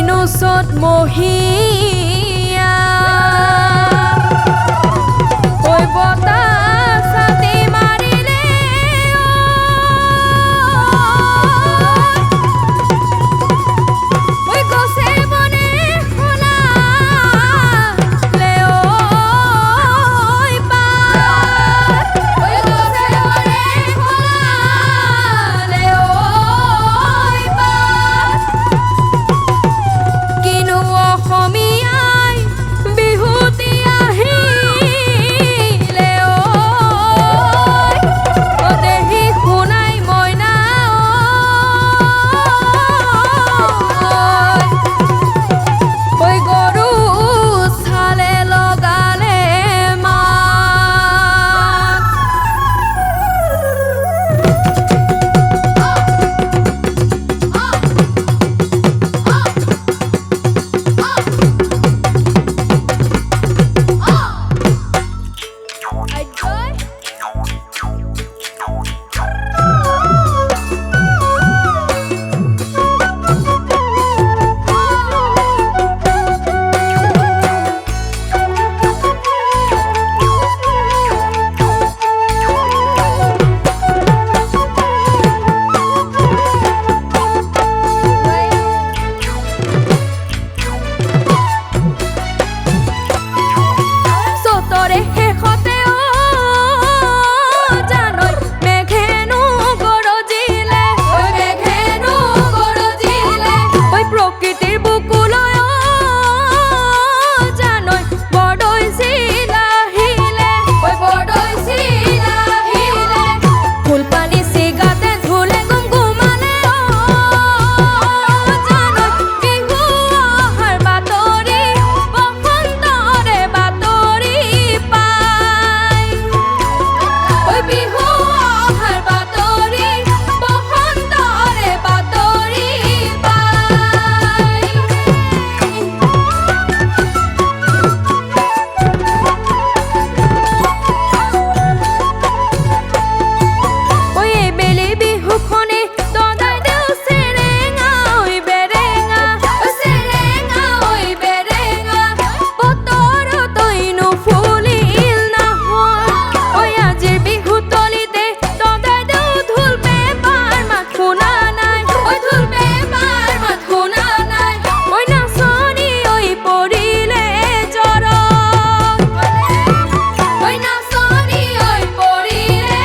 কিনোচত মহিয়া ঐ বতাহ ছাতি মাৰিলে ঐ গছে বনে সলালে ঐ পাত ঐ গছে বনে সলালে ঐ পাত কিনো অসমীয়াই বিহুতি আহিলে ঐ দেহি শুনাই মইনা ঐ গৰু চালে লগালে মাত চতৰে শেষতে জানৈ মেঘেনো গৰজিলে ঐ মেঘেনো গৰজিলে ঐ প্ৰকৃতিৰ বুকুলৈ জানৈ বৰদৈ চিলাহিলে ঐ বৰদৈ চিলাহিলে ফুলপানী চিগাতে ধুলে গুমগুমালে জানৈ বিহু অহাৰ বাতৰি বসন্তৰে বাতৰি পাই ঐ বিহু অহাৰ বাতৰি বসন্তৰে বাতৰি পাই ঐ এইবেলি বিহুখনে তদাই দেও চেৰেঙা ঐ বেৰেঙা চেৰেঙা ঐ বেৰেঙা বতৰ তইনো ফুলিল নহয় ঐ আজিৰ বিহু তলিতে তদাই দেও ঢোল পেপাৰ মাত শুনা নাই ঐ ঢোল পেপাৰ মাত শুনা নাই ঐ নাচনি ঐ পৰিলে জ্বৰত ঐ নাচনি ঐ পৰিলে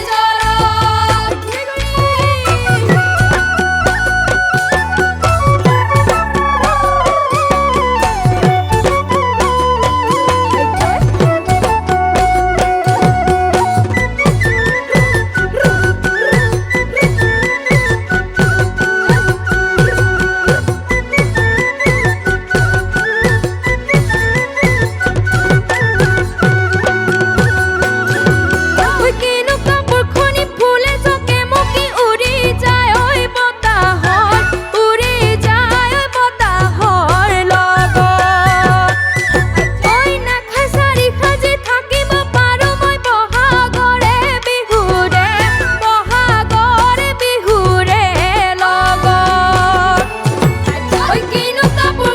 জ্বৰত ঐ কিনো কাপোৰখনি ফুলে জকে-মকি উৰি যায় ঐ বতাহত উৰি যায় ঐ বতাহৰ লগত ঐ নাখাই চাৰি সাজি থাকিব পাৰো মই বহাগৰে বিহুৰে লগত ঐ কিনো কাপোৰ